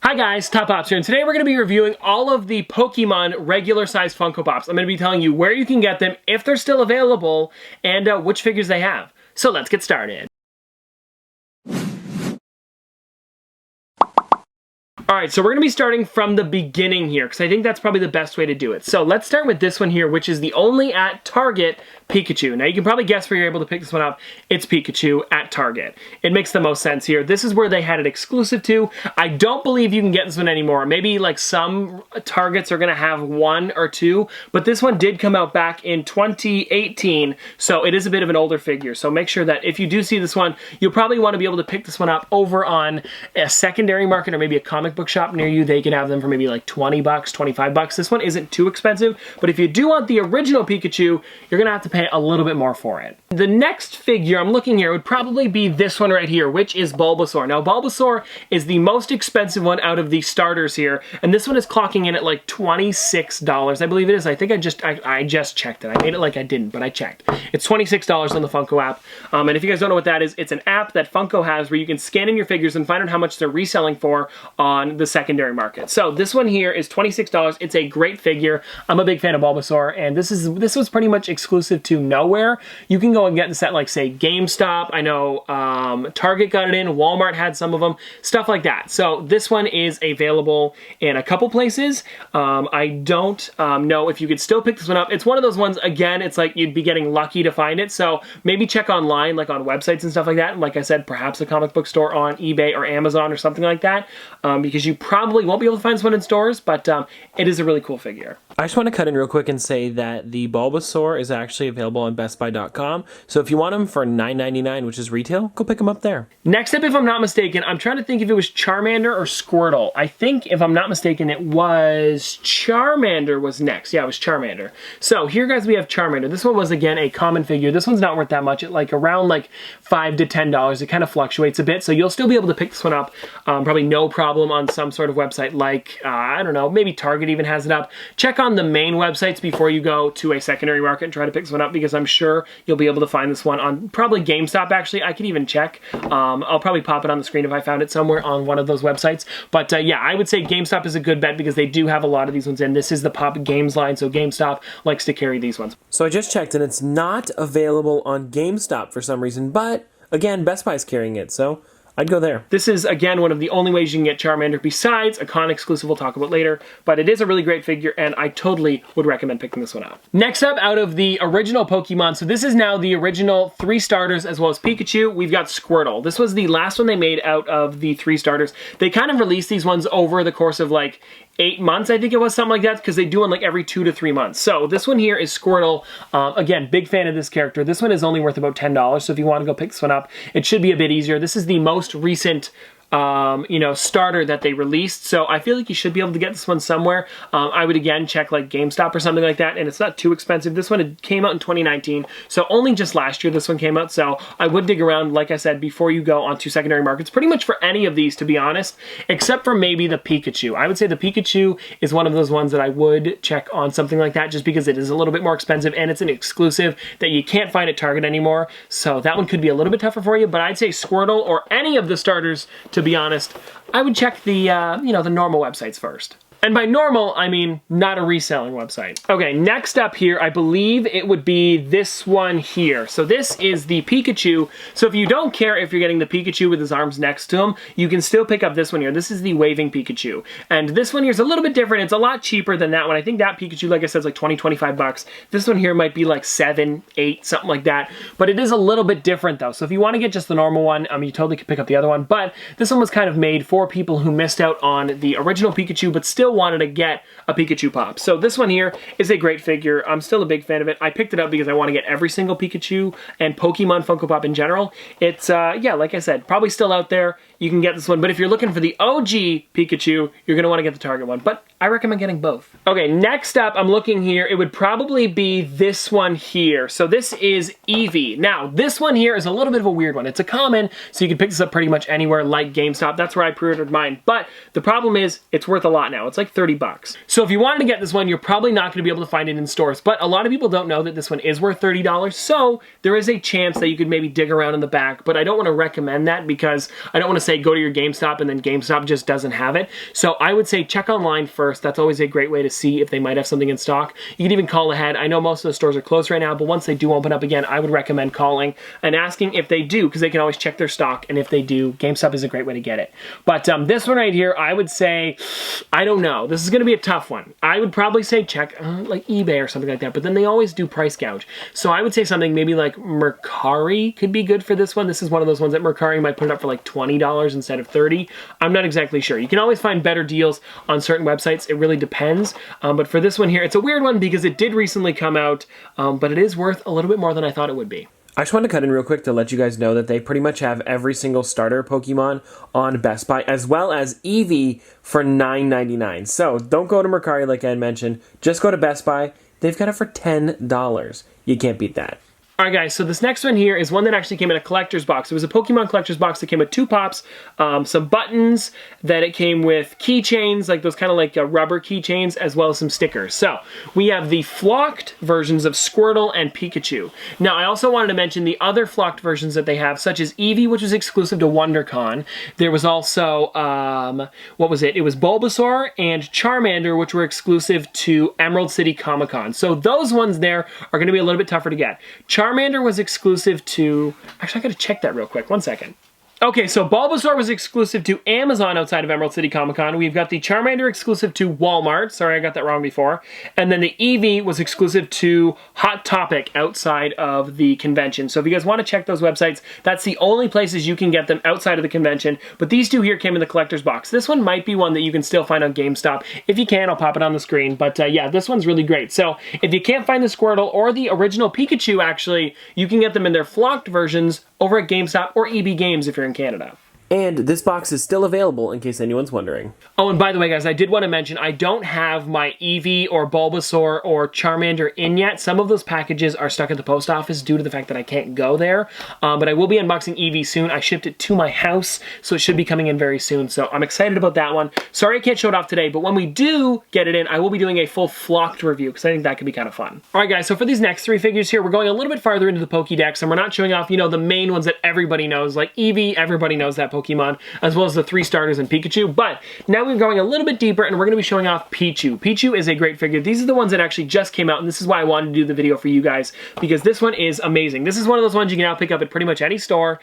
Hi guys, Top Pops here, and today we're going to be reviewing all of the Pokemon regular size Funko Pops. I'm going to be telling you where you can get them, if they're still available, and which figures they have. So let's get started. Alright, so we're going to be starting from the beginning here, because I think that's probably the best way to do it. So let's start with this one here, which is the only at Target Pikachu. Now you can probably guess where you're able to pick this one up. It's Pikachu at Target. It makes the most sense here. This is where they had it exclusive to. I don't believe you can get this one anymore. Maybe like some Targets are going to have one or two, but this one did come out back in 2018, so it is a bit of an older figure. So make sure that if you do see this one, you'll probably want to be able to pick this one up over on a secondary market or maybe a comic book shop near you. They can have them for maybe like 20 bucks, 25 bucks. This one isn't too expensive, but if you do want the original Pikachu, you're going to have to pay a little bit more for it. The next figure I'm looking here would probably be this one right here, which is Bulbasaur. Now, Bulbasaur is the most expensive one out of the starters here, and this one is clocking in at like $26, I believe it is. I think I just checked it. I made it like I didn't, but I checked. It's $26 on the Funko app, and if you guys don't know what that is, it's an app that Funko has where you can scan in your figures and find out how much they're reselling for on the secondary market. So this one here is $26. It's a great figure. I'm a big fan of Bulbasaur, and this was pretty much exclusive to nowhere. You can go and get this at, like, say, GameStop. I know Target got it in. Walmart had some of them. Stuff like that. So this one is available in a couple places. I don't know if you could still pick this one up. It's one of those ones, again, it's like you'd be getting lucky to find it. So maybe check online, like on websites and stuff like that. And like I said, perhaps a comic book store on eBay or Amazon or something like that, because you probably won't be able to find this one in stores, but it is a really cool figure. I just want to cut in real quick and say that the Bulbasaur is actually available on BestBuy.com. So if you want them for $9.99, which is retail, go pick them up there. Next up, if I'm not mistaken, I'm trying to think if it was Charmander or Squirtle. I think, if I'm not mistaken, it was Charmander was next. Yeah, it was Charmander. So here, guys, we have Charmander. This one was, again, a common figure. This one's not worth that much. At like around like $5 to $10. It kind of fluctuates a bit, so you'll still be able to pick this one up. Probably no problem on some sort of website like, I don't know, maybe Target even has it up. Check on the main websites before you go to a secondary market and try to pick this one up, because I'm sure you'll be able to find this one on probably GameStop, actually. I could even check. I'll probably pop it on the screen if I found it somewhere on one of those websites. But yeah, I would say GameStop is a good bet because they do have a lot of these ones in. This is the Pop Games line, so GameStop likes to carry these ones. So I just checked and it's not available on GameStop for some reason, but again, Best Buy's carrying it, so I'd go there. This is, again, one of the only ways you can get Charmander besides a con exclusive we'll talk about later, but it is a really great figure, and I totally would recommend picking this one up. Next up, out of the original Pokemon, so this is now the original 3 starters as well as Pikachu, we've got Squirtle. This was the last one they made out of the 3 starters. They kind of released these ones over the course of like 8 months, I think it was, something like that, because they do one like every 2 to 3 months. So this one here is Squirtle. Again, big fan of this character. This one is only worth about $10, so if you want to go pick this one up, it should be a bit easier. This is the most recent you know, starter that they released, so I feel like you should be able to get this one somewhere. I would, again, check like GameStop or something like that, and it's not too expensive. This one came out in 2019, so only just last year this one came out, so I would dig around, like I said, before you go onto secondary markets, pretty much for any of these, to be honest, except for maybe the Pikachu. I would say the Pikachu is one of those ones that I would check on something like that, just because it is a little bit more expensive, and it's an exclusive that you can't find at Target anymore, so that one could be a little bit tougher for you, but I'd say Squirtle or any of the starters, to be honest, I would check the, you know, the normal websites first. And by normal, I mean not a reselling website. Okay, next up here, I believe it would be this one here. So this is the Pikachu. So if you don't care if you're getting the Pikachu with his arms next to him, you can still pick up this one here. This is the Waving Pikachu. And this one here is a little bit different. It's a lot cheaper than that one. I think that Pikachu, like I said, is like 20, 25 bucks. This one here might be like 7, 8, something like that. But it is a little bit different though. So if you want to get just the normal one, you totally could pick up the other one. But this one was kind of made for people who missed out on the original Pikachu, but still wanted to get a Pikachu pop. So this one here is a great figure. I'm still a big fan of it. I picked it up because I want to get every single Pikachu and Pokemon Funko Pop in general. It's, yeah, like I said, probably still out there. You can get this one, but if you're looking for the OG Pikachu, you're going to want to get the Target one, but I recommend getting both. Okay, next up, I'm looking here, it would probably be this one here. So this is Evie. Now, this one here is a little bit of a weird one. It's a common, so you can pick this up pretty much anywhere like GameStop. That's where I pre-ordered mine, but the problem is it's worth a lot now. It's It's like 30 bucks. So if you wanted to get this one, you're probably not going to be able to find it in stores, but a lot of people don't know that this one is worth $30, so there is a chance that you could maybe dig around in the back, but I don't want to recommend that because I don't want to say go to your GameStop and then GameStop just doesn't have it. So I would say check online first. That's always a great way to see if they might have something in stock. You can even call ahead. I know most of the stores are closed right now, but once they do open up again, I would recommend calling and asking if they do, because they can always check their stock, and if they do, GameStop is a great way to get it. But this one right here, I would say, I don't know. This is going to be a tough one. I would probably say check like eBay or something like that, but then they always do price gouge. So I would say something maybe like Mercari could be good for this one. This is one of those ones that Mercari might put it up for like $20 instead of $30. I'm not exactly sure. You can always find better deals on certain websites. It really depends. But for this one here, it's a weird one because it did recently come out, but it is worth a little bit more than I thought it would be. I just wanted to cut in real quick to let you guys know that they pretty much have every single starter Pokemon on Best Buy, as well as Evie for $9.99. So don't go to Mercari like I had mentioned. Just go to Best Buy. They've got it for $10. You can't beat that. Alright guys, so this next one here is one that actually came in a collector's box. It was a Pokemon collector's box that came with 2 pops, some buttons, that it came with keychains, like those kind of like rubber keychains, as well as some stickers. So, we have the flocked versions of Squirtle and Pikachu. Now, I also wanted to mention the other flocked versions that they have, such as Evie, which was exclusive to WonderCon. There was also, what was it? It was Bulbasaur and Charmander, which were exclusive to Emerald City Comic Con. So those ones there are going to be a little bit tougher to get. Charmander was exclusive to... Actually, I gotta check that real quick. One second. Okay, so Bulbasaur was exclusive to Amazon outside of Emerald City Comic Con. We've got the Charmander exclusive to Walmart. Sorry, I got that wrong before. And then the Eevee was exclusive to Hot Topic outside of the convention. So if you guys want to check those websites, that's the only places you can get them outside of the convention. But these two here came in the collector's box. This one might be one that you can still find on GameStop. If you can, I'll pop it on the screen. But yeah, this one's really great. So if you can't find the Squirtle or the original Pikachu, actually, you can get them in their flocked versions over at GameStop or EB Games if you're in Canada. And this box is still available in case anyone's wondering. Oh, and by the way, guys, I did want to mention, I don't have my Eevee or Bulbasaur or Charmander in yet. Some of those packages are stuck at the post office due to the fact that I can't go there. But I will be unboxing Eevee soon. I shipped it to my house, so it should be coming in very soon. So I'm excited about that one. Sorry I can't show it off today, but when we do get it in, I will be doing a full flocked review because I think that could be kind of fun. All right, guys, so for these next 3 figures here, we're going a little bit farther into the Pokédex, and we're not showing off, you know, the main ones that everybody knows, like Eevee. Everybody knows that Pokemon, as well as the 3 starters and Pikachu. But now we're going a little bit deeper, and we're going to be showing off Pichu. Pichu is a great figure. These are the ones that actually just came out, and this is why I wanted to do the video for you guys, because this one is amazing. This is one of those ones you can now pick up at pretty much any store.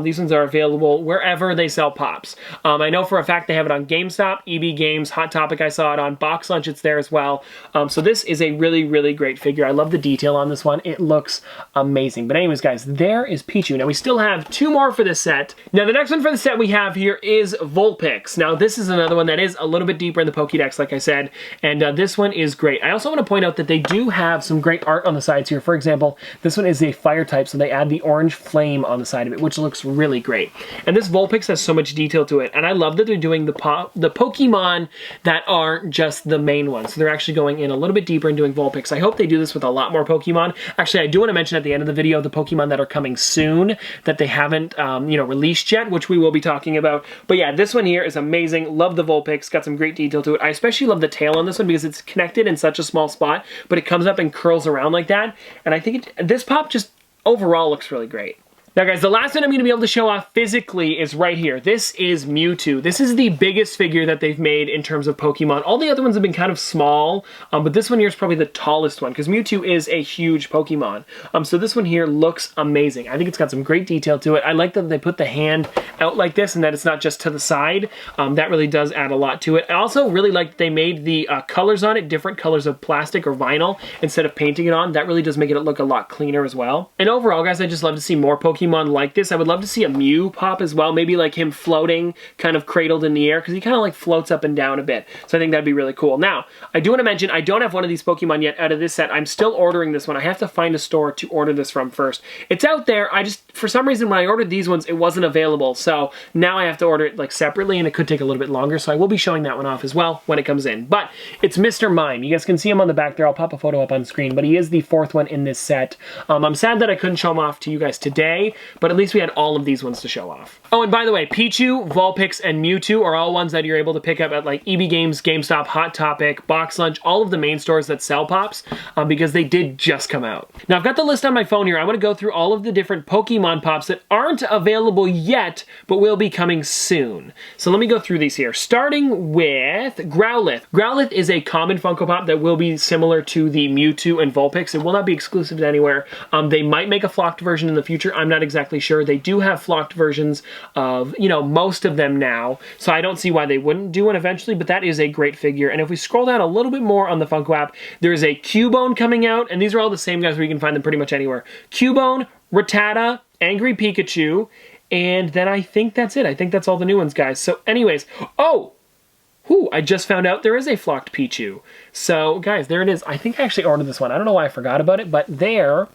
These ones are available wherever they sell pops. I know for a fact they have it on GameStop, EB Games, Hot Topic I saw it on, Box Lunch it's there as well. So this is a really, really great figure. I love the detail on this one. It looks amazing. But anyways, guys, there is Pichu. Now we still have 2 more for this set. Now the next one for the set we have here is Vulpix. Now this is another one that is a little bit deeper in the Pokédex, like I said, and this one is great. I also want to point out that they do have some great art on the sides here. For example, this one is a fire type, so they add the orange flame on the side of it, which looks really great. And this Vulpix has so much detail to it, and I love that they're doing the Pokemon that aren't just the main ones. So they're actually going in a little bit deeper and doing Vulpix. I hope they do this with a lot more Pokemon. Actually, I do want to mention at the end of the video the Pokemon that are coming soon that they haven't, you know, released yet, which we will be talking about. But yeah, this one here is amazing. Love the Vulpix. Got some great detail to it. I especially love the tail on this one because it's connected in such a small spot, but it comes up and curls around like that. And I think this pop just overall looks really great. Now guys, the last one I'm going to be able to show off physically is right here. This is Mewtwo. This is the biggest figure that they've made in terms of Pokemon. All the other ones have been kind of small, but this one here is probably the tallest one because Mewtwo is a huge Pokemon. So this one here looks amazing. I think it's got some great detail to it. I like that they put the hand out like this and that it's not just to the side. That really does add a lot to it. I also really like that they made the colors on it different colors of plastic or vinyl instead of painting it on. That really does make it look a lot cleaner as well. And overall, guys, I just love to see more Pokemon like this. I would love to see a Mew pop as well, maybe like him floating, kind of cradled in the air, because he kind of like floats up and down a bit. So I think that'd be really cool. Now, I do want to mention, I don't have one of these Pokemon yet out of this set. I'm still ordering this one. I have to find a store to order this from first. It's out there. I just, for some reason, when I ordered these ones, it wasn't available. So now I have to order it like separately, and it could take a little bit longer. So I will be showing that one off as well when it comes in. But it's Mr. Mime. You guys can see him on the back there. I'll pop a photo up on screen, but he is the 4th one in this set. I'm sad that I couldn't show him off to you guys today, way, but at least we had all of these ones to show off. Oh, and by the way, Pichu, Vulpix, and Mewtwo are all ones that you're able to pick up at like EB Games, GameStop, Hot Topic, Box Lunch, all of the main stores that sell Pops, because they did just come out. Now, I've got the list on my phone here. I want to go through all of the different Pokemon Pops that aren't available yet, but will be coming soon. So let me go through these here, starting with Growlithe. Growlithe is a common Funko Pop that will be similar to the Mewtwo and Vulpix. It will not be exclusive to anywhere. They might make a flocked version in the future. I'm not exactly sure. They do have flocked versions of, you know, most of them now, so I don't see why they wouldn't do one eventually, but that is a great figure. And if we scroll down a little bit more on the Funko app, there's a Cubone coming out, and these are all the same guys where you can find them pretty much anywhere. Cubone, Rattata, Angry Pikachu, and then I think that's it. I think that's all the new ones, guys. So anyways, I just found out there is a flocked Pichu. So guys, there it is. I think I actually ordered this one. I don't know why I forgot about it, but there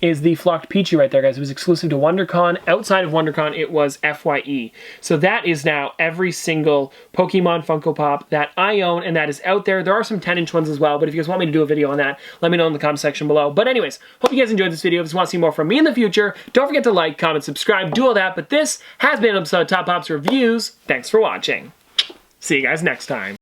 is the flocked Pichu right there, guys. It was exclusive to WonderCon. Outside of WonderCon, it was FYE. So that is now every single Pokemon Funko Pop that I own and that is out there. There are some 10-inch ones as well, but if you guys want me to do a video on that, let me know in the comment section below. But anyways, hope you guys enjoyed this video. If you want to see more from me in the future, don't forget to like, comment, subscribe, do all that. But this has been an episode of Top Pops Reviews. Thanks for watching. See you guys next time.